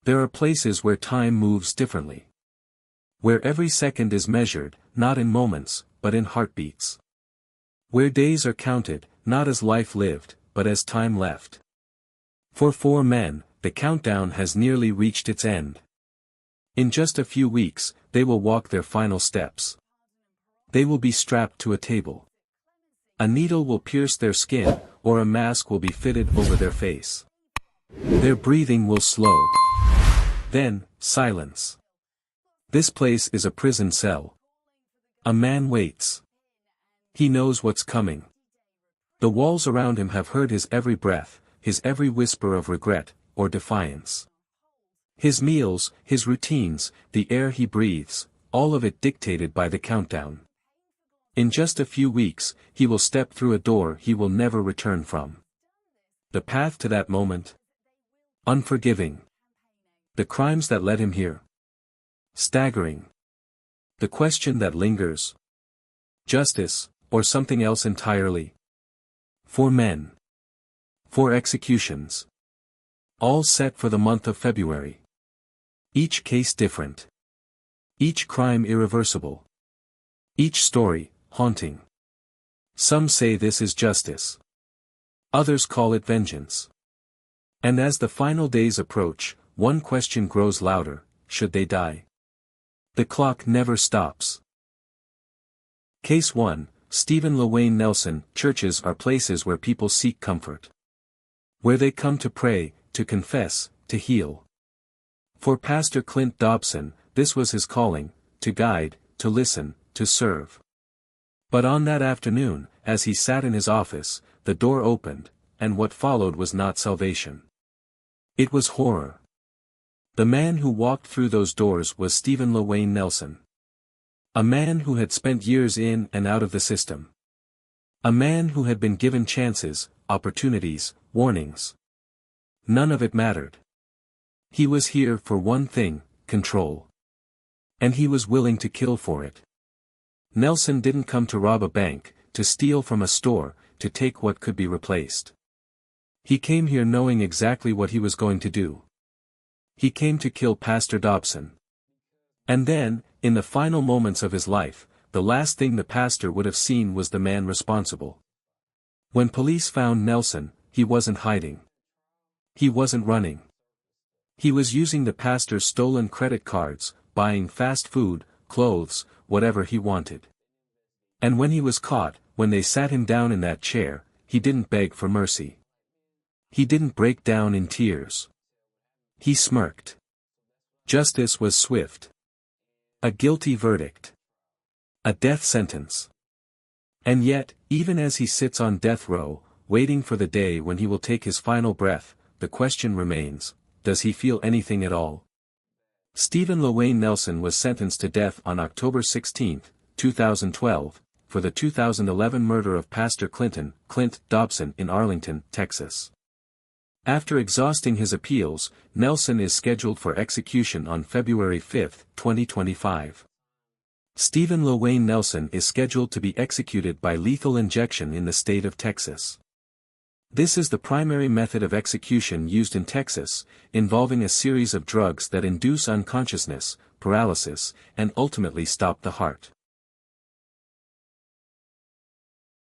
There are places where time moves differently. Where every second is measured, not in moments, but in heartbeats. Where days are counted, not as life lived, but as time left. For 4 men, the countdown has nearly reached its end. In just a few weeks, they will walk their final steps. They will be strapped to a table. A needle will pierce their skin, or a mask will be fitted over their face. Their breathing will slow. Then, silence. This place is a prison cell. A man waits. He knows what's coming. The walls around him have heard his every breath, his every whisper of regret, or defiance. His meals, his routines, the air he breathes, all of it dictated by the countdown. In just a few weeks, he will step through a door he will never return from. The path to that moment? Unforgiving. The crimes that led him here? Staggering. The question that lingers? Justice, or something else entirely? 4 men. 4 executions. All set for the month of February. Each case different. Each crime irreversible. Each story, haunting. Some say this is justice. Others call it vengeance. And as the final days approach, one question grows louder: should they die? The clock never stops. Case 1, Stephen LaWayne Nelson. Churches are places where people seek comfort. Where they come to pray, to confess, to heal. For Pastor Clint Dobson, this was his calling: to guide, to listen, to serve. But on that afternoon, as he sat in his office, the door opened, and what followed was not salvation. It was horror. The man who walked through those doors was Stephen LaWayne Nelson. A man who had spent years in and out of the system. A man who had been given chances, opportunities, warnings. None of it mattered. He was here for one thing: control. And he was willing to kill for it. Nelson didn't come to rob a bank, to steal from a store, to take what could be replaced. He came here knowing exactly what he was going to do. He came to kill Pastor Dobson. And then, in the final moments of his life, the last thing the pastor would have seen was the man responsible. When police found Nelson, he wasn't hiding. He wasn't running. He was using the pastor's stolen credit cards, buying fast food, clothes, whatever he wanted. And when he was caught, when they sat him down in that chair, he didn't beg for mercy. He didn't break down in tears. He smirked. Justice was swift. A guilty verdict. A death sentence. And yet, even as he sits on death row, waiting for the day when he will take his final breath, the question remains: does he feel anything at all? Stephen LaWayne Nelson was sentenced to death on October 16, 2012, for the 2011 murder of Pastor Clint Dobson in Arlington, Texas. After exhausting his appeals, Nelson is scheduled for execution on February 5, 2025. Stephen LaWayne Nelson is scheduled to be executed by lethal injection in the state of Texas. This is the primary method of execution used in Texas, involving a series of drugs that induce unconsciousness, paralysis, and ultimately stop the heart.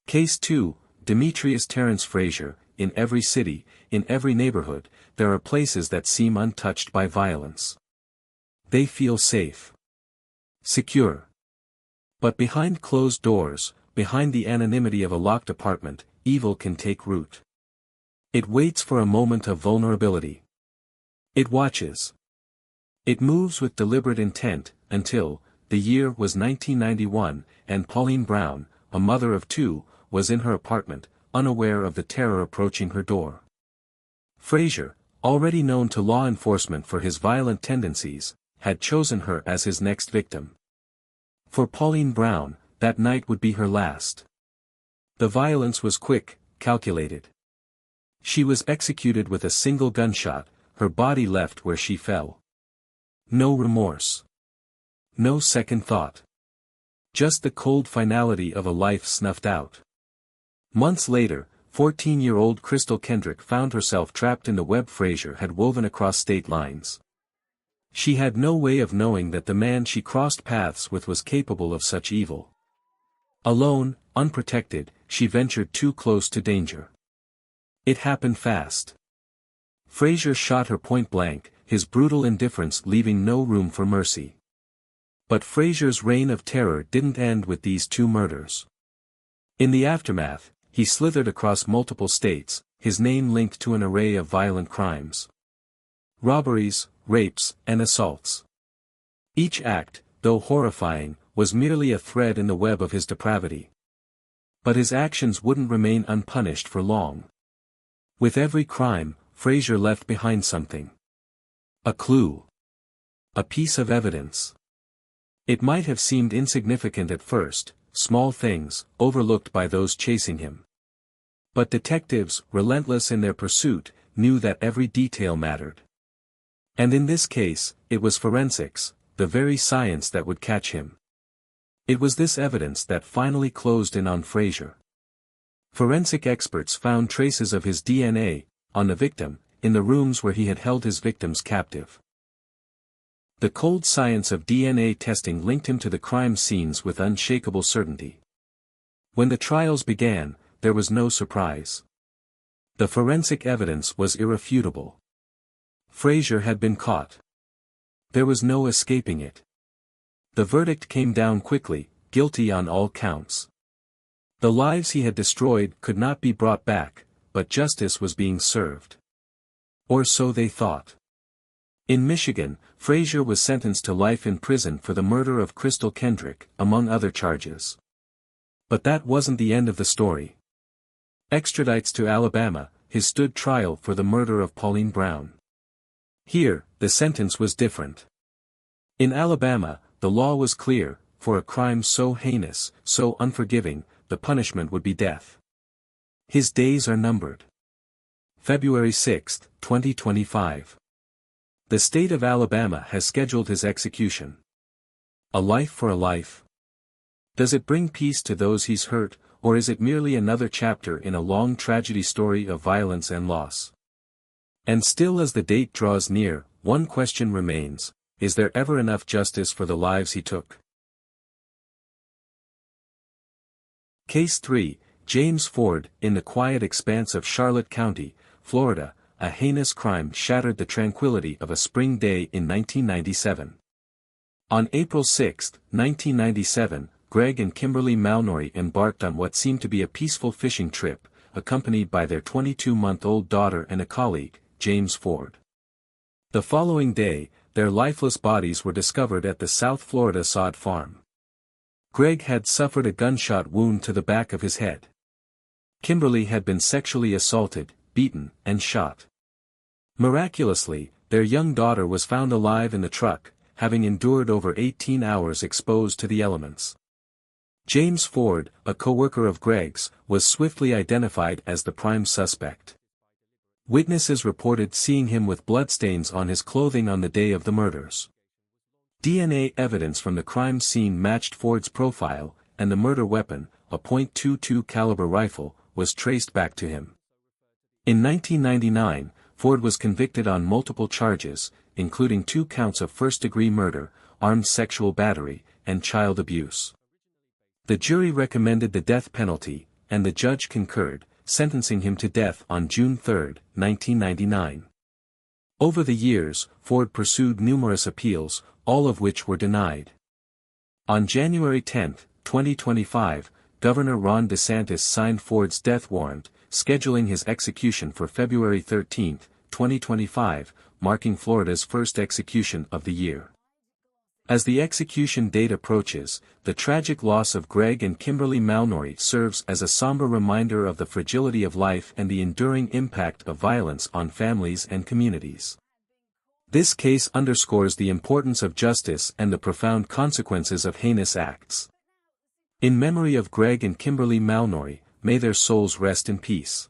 Case 2, Demetrius Terrence Frazier. In every city, in every neighborhood, there are places that seem untouched by violence. They feel safe. Secure. But behind closed doors, behind the anonymity of a locked apartment, evil can take root. It waits for a moment of vulnerability. It watches. It moves with deliberate intent, until, the year was 1991, and Pauline Brown, a mother of 2, was in her apartment, unaware of the terror approaching her door. Frazier, already known to law enforcement for his violent tendencies, had chosen her as his next victim. For Pauline Brown, that night would be her last. The violence was quick, calculated. She was executed with a single gunshot, her body left where she fell. No remorse. No second thought. Just the cold finality of a life snuffed out. Months later, 14-year-old Crystal Kendrick found herself trapped in the web Frazier had woven across state lines. She had no way of knowing that the man she crossed paths with was capable of such evil. Alone, unprotected, she ventured too close to danger. It happened fast. Fraser shot her point blank, his brutal indifference leaving no room for mercy. But Fraser's reign of terror didn't end with these two murders. In the aftermath, he slithered across multiple states, his name linked to an array of violent crimes. Robberies, rapes, and assaults. Each act, though horrifying, was merely a thread in the web of his depravity. But his actions wouldn't remain unpunished for long. With every crime, Fraser left behind something. A clue. A piece of evidence. It might have seemed insignificant at first, small things, overlooked by those chasing him. But detectives, relentless in their pursuit, knew that every detail mattered. And in this case, it was forensics, the very science that would catch him. It was this evidence that finally closed in on Fraser. Forensic experts found traces of his DNA, on the victim, in the rooms where he had held his victims captive. The cold science of DNA testing linked him to the crime scenes with unshakable certainty. When the trials began, there was no surprise. The forensic evidence was irrefutable. Fraser had been caught. There was no escaping it. The verdict came down quickly, guilty on all counts. The lives he had destroyed could not be brought back, but justice was being served. Or so they thought. In Michigan, Fraser was sentenced to life in prison for the murder of Crystal Kendrick, among other charges. But that wasn't the end of the story. Extradites to Alabama, his stood trial for the murder of Pauline Brown. Here, the sentence was different. In Alabama, the law was clear: for a crime so heinous, so unforgiving, the punishment would be death. His days are numbered. February 6, 2025. The state of Alabama has scheduled his execution. A life for a life. Does it bring peace to those he's hurt, or is it merely another chapter in a long tragedy story of violence and loss? And still, as the date draws near, one question remains: is there ever enough justice for the lives he took? Case 3, James Ford. In the quiet expanse of Charlotte County, Florida, a heinous crime shattered the tranquility of a spring day in 1997. On April 6, 1997, Greg and Kimberly Malnoy embarked on what seemed to be a peaceful fishing trip, accompanied by their 22-month-old daughter and a colleague, James Ford. The following day, their lifeless bodies were discovered at the South Florida sod farm. Greg had suffered a gunshot wound to the back of his head. Kimberly had been sexually assaulted, beaten, and shot. Miraculously, their young daughter was found alive in the truck, having endured over 18 hours exposed to the elements. James Ford, a co-worker of Greg's, was swiftly identified as the prime suspect. Witnesses reported seeing him with bloodstains on his clothing on the day of the murders. DNA evidence from the crime scene matched Ford's profile, and the murder weapon, a .22 caliber rifle, was traced back to him. In 1999, Ford was convicted on multiple charges, including 2 counts of first-degree murder, armed sexual battery, and child abuse. The jury recommended the death penalty, and the judge concurred, sentencing him to death on June 3, 1999. Over the years, Ford pursued numerous appeals, all of which were denied. On January 10, 2025, Governor Ron DeSantis signed Ford's death warrant, scheduling his execution for February 13, 2025, marking Florida's first execution of the year. As the execution date approaches, the tragic loss of Greg and Kimberly Malnoy serves as a somber reminder of the fragility of life and the enduring impact of violence on families and communities. This case underscores the importance of justice and the profound consequences of heinous acts. In memory of Greg and Kimberly Malnoy, may their souls rest in peace.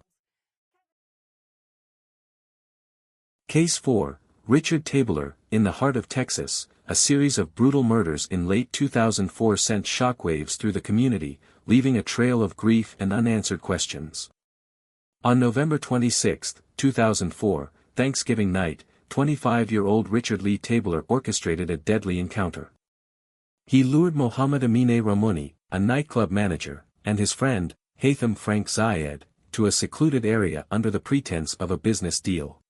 Case 4, Richard Tabler. In the heart of Texas, a series of brutal murders in late 2004 sent shockwaves through the community, leaving a trail of grief and unanswered questions. On November 26, 2004, Thanksgiving night, 25-year-old Richard Lee Tabler orchestrated a deadly encounter. He lured Mohammed Amine Ramoni, a nightclub manager, and his friend, Haytham Frank Zayed, to a secluded area under the pretense of a business deal.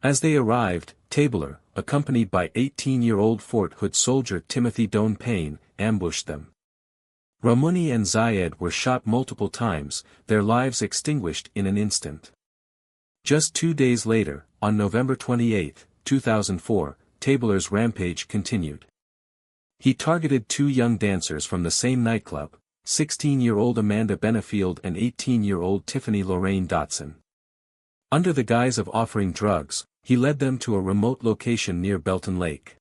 As they arrived, Tabler, accompanied by 18-year-old Fort Hood soldier Timothy Doan Payne, ambushed them. Ramoni and Zayed were shot multiple times, their lives extinguished in an instant. Just 2 days later, on November 28, 2004, Tabler's rampage continued. He targeted 2 young dancers from the same nightclub, 16-year-old Amanda Benefield and 18-year-old Tiffany Lorraine Dotson. Under the guise of offering drugs, he led them to a remote location near Belton Lake.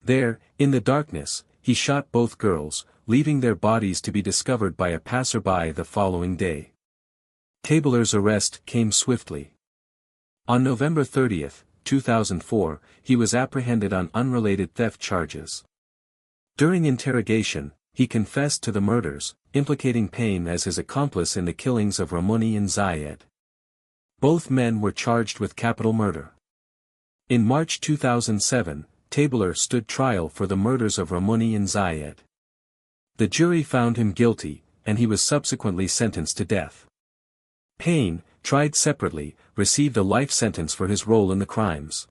There, in the darkness, he shot both girls, leaving their bodies to be discovered by a passerby the following day. Tabler's arrest came swiftly. On November 30, 2004, he was apprehended on unrelated theft charges. During interrogation, he confessed to the murders, implicating Payne as his accomplice in the killings of Ramoni and Zayed. Both men were charged with capital murder. In March 2007, Tabler stood trial for the murders of Ramoni and Zayed. The jury found him guilty, and he was subsequently sentenced to death. Payne, tried separately, received a life sentence for his role in the crimes.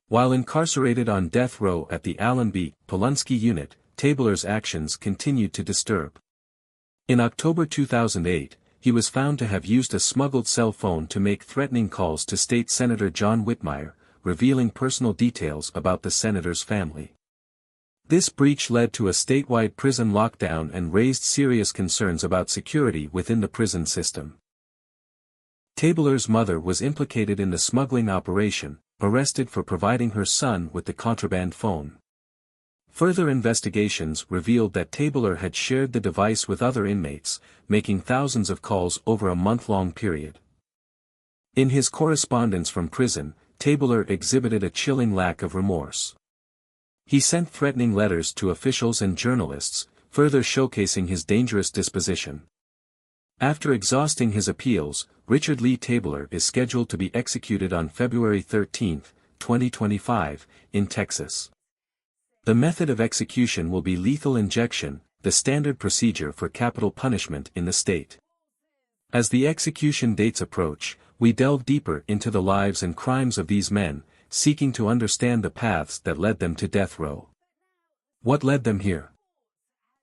While incarcerated on death row at the Allenby, Polunsky unit, Tabler's actions continued to disturb. In October 2008, he was found to have used a smuggled cell phone to make threatening calls to State Senator John Whitmire, revealing personal details about the senator's family. This breach led to a statewide prison lockdown and raised serious concerns about security within the prison system. Tabler's mother was implicated in the smuggling operation, arrested for providing her son with the contraband phone. Further investigations revealed that Tabler had shared the device with other inmates, making thousands of calls over a month-long period. In his correspondence from prison, Tabler exhibited a chilling lack of remorse. He sent threatening letters to officials and journalists, further showcasing his dangerous disposition. After exhausting his appeals, Richard Lee Tabler is scheduled to be executed on February 13, 2025, in Texas. The method of execution will be lethal injection, the standard procedure for capital punishment in the state. As the execution dates approach, we delve deeper into the lives and crimes of these men, seeking to understand the paths that led them to death row. What led them here?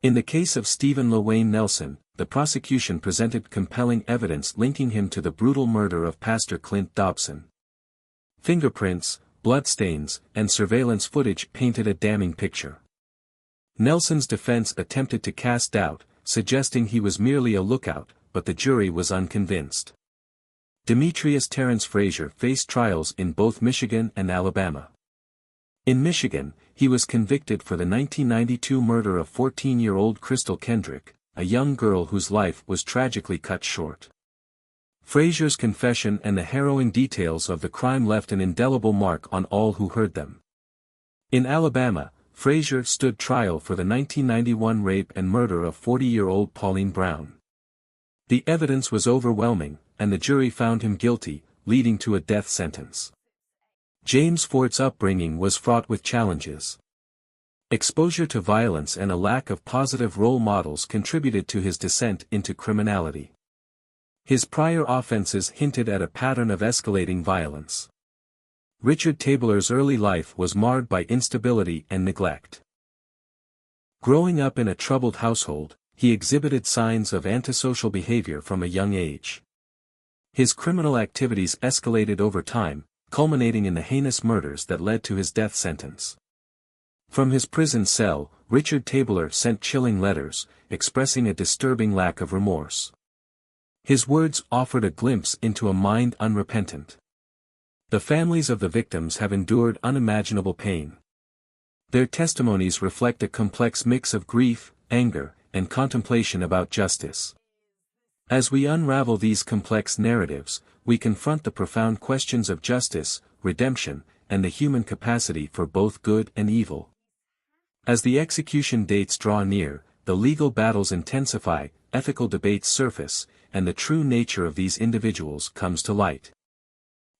In the case of Stephen LaWayne Nelson, the prosecution presented compelling evidence linking him to the brutal murder of Pastor Clint Dobson. Fingerprints, bloodstains, and surveillance footage painted a damning picture. Nelson's defense attempted to cast doubt, suggesting he was merely a lookout, but the jury was unconvinced. Demetrius Terrence Frazier faced trials in both Michigan and Alabama. In Michigan, he was convicted for the 1992 murder of 14-year-old Crystal Kendrick, a young girl whose life was tragically cut short. Frazier's confession and the harrowing details of the crime left an indelible mark on all who heard them. In Alabama, Frazier stood trial for the 1991 rape and murder of 40-year-old Pauline Brown. The evidence was overwhelming, and the jury found him guilty, leading to a death sentence. James Fort's upbringing was fraught with challenges. Exposure to violence and a lack of positive role models contributed to his descent into criminality. His prior offenses hinted at a pattern of escalating violence. Richard Tabler's early life was marred by instability and neglect. Growing up in a troubled household, he exhibited signs of antisocial behavior from a young age. His criminal activities escalated over time, culminating in the heinous murders that led to his death sentence. From his prison cell, Richard Tabler sent chilling letters, expressing a disturbing lack of remorse. His words offered a glimpse into a mind unrepentant. The families of the victims have endured unimaginable pain. Their testimonies reflect a complex mix of grief, anger, and contemplation about justice. As we unravel these complex narratives, we confront the profound questions of justice, redemption, and the human capacity for both good and evil. As the execution dates draw near, the legal battles intensify, ethical debates surface, and the true nature of these individuals comes to light.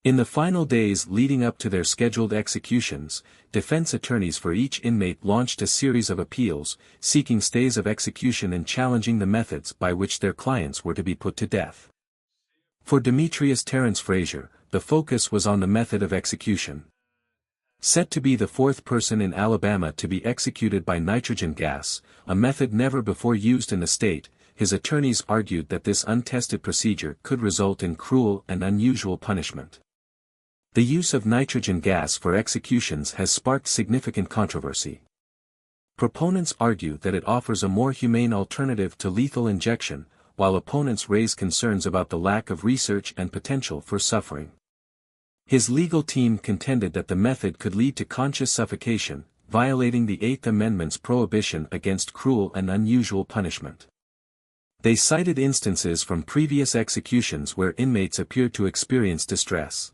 In the final days leading up to their scheduled executions, defense attorneys for each inmate launched a series of appeals, seeking stays of execution and challenging the methods by which their clients were to be put to death. For Demetrius Terence Frazier, the focus was on the method of execution. Set to be the fourth person in Alabama to be executed by nitrogen gas, a method never before used in the state, his attorneys argued that this untested procedure could result in cruel and unusual punishment. The use of nitrogen gas for executions has sparked significant controversy. Proponents argue that it offers a more humane alternative to lethal injection, while opponents raise concerns about the lack of research and potential for suffering. His legal team contended that the method could lead to conscious suffocation, violating the Eighth Amendment's prohibition against cruel and unusual punishment. They cited instances from previous executions where inmates appeared to experience distress.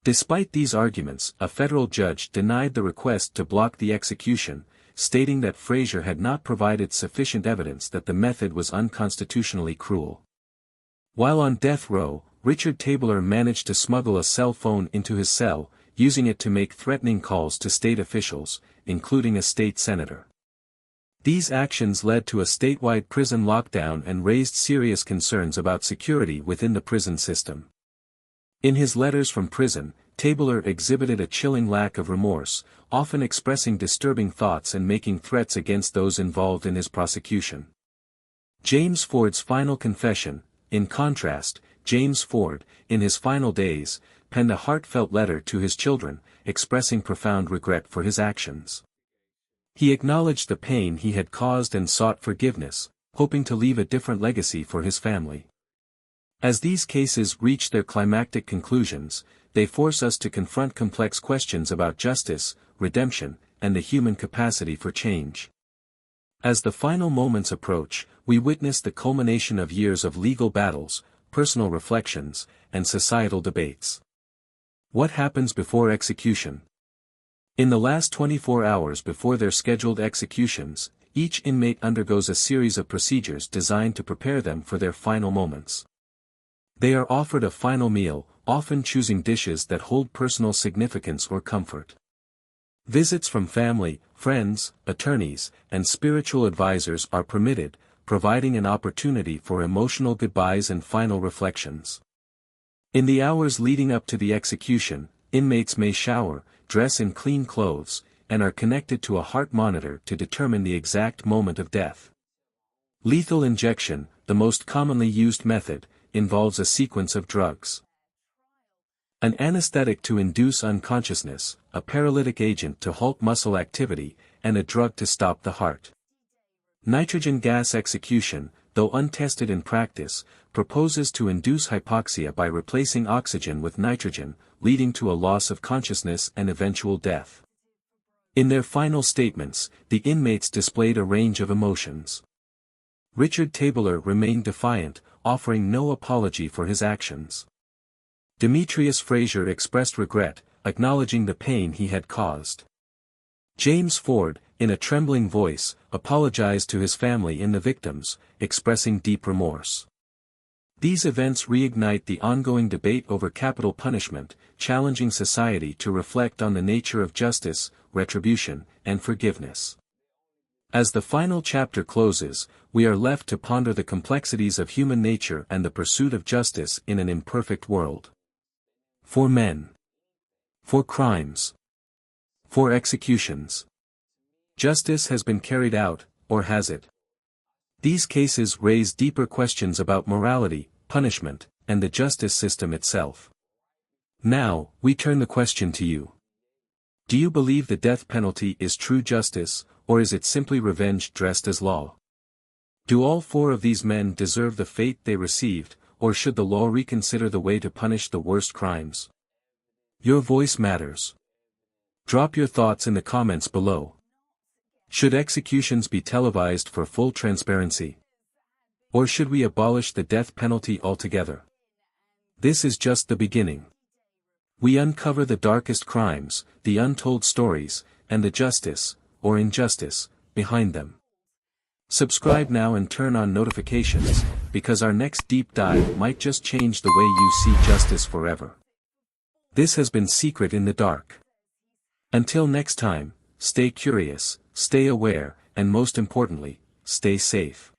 Despite these arguments, a federal judge denied the request to block the execution, stating that Frazier had not provided sufficient evidence that the method was unconstitutionally cruel. While on death row, Richard Tabler managed to smuggle a cell phone into his cell, using it to make threatening calls to state officials, including a state senator. These actions led to a statewide prison lockdown and raised serious concerns about security within the prison system. In his letters from prison, Tabler exhibited a chilling lack of remorse, often expressing disturbing thoughts and making threats against those involved in his prosecution. James Ford's final confession, in contrast, James Ford, in his final days, penned a heartfelt letter to his children, expressing profound regret for his actions. He acknowledged the pain he had caused and sought forgiveness, hoping to leave a different legacy for his family. As these cases reach their climactic conclusions, they force us to confront complex questions about justice, redemption, and the human capacity for change. As the final moments approach, we witness the culmination of years of legal battles, personal reflections, and societal debates. What happens before execution? In the last 24 hours before their scheduled executions, each inmate undergoes a series of procedures designed to prepare them for their final moments. They are offered a final meal, often choosing dishes that hold personal significance or comfort. Visits from family, friends, attorneys, and spiritual advisors are permitted, providing an opportunity for emotional goodbyes and final reflections. In the hours leading up to the execution, inmates may shower, dress in clean clothes, and are connected to a heart monitor to determine the exact moment of death. Lethal injection, the most commonly used method, involves a sequence of drugs. An anesthetic to induce unconsciousness, a paralytic agent to halt muscle activity, and a drug to stop the heart. Nitrogen gas execution, though untested in practice, proposes to induce hypoxia by replacing oxygen with nitrogen, leading to a loss of consciousness and eventual death. In their final statements, the inmates displayed a range of emotions. Richard Tabler remained defiant, offering no apology for his actions. Demetrius Frazier expressed regret, acknowledging the pain he had caused. James Ford, in a trembling voice, apologized to his family and the victims, expressing deep remorse. These events reignite the ongoing debate over capital punishment, challenging society to reflect on the nature of justice, retribution, and forgiveness. As the final chapter closes, we are left to ponder the complexities of human nature and the pursuit of justice in an imperfect world. For men. For crimes. For executions. Justice has been carried out, or has it? These cases raise deeper questions about morality, punishment, and the justice system itself. Now, we turn the question to you. Do you believe the death penalty is true justice, or is it simply revenge dressed as law? Do all four of these men deserve the fate they received, or should the law reconsider the way to punish the worst crimes? Your voice matters. Drop your thoughts in the comments below. Should executions be televised for full transparency? Or should we abolish the death penalty altogether? This is just the beginning. We uncover the darkest crimes, the untold stories, and the justice, or injustice, behind them. Subscribe now and turn on notifications, because our next deep dive might just change the way you see justice forever. This has been Secret in the Dark. Until next time, stay curious, stay aware, and most importantly, stay safe.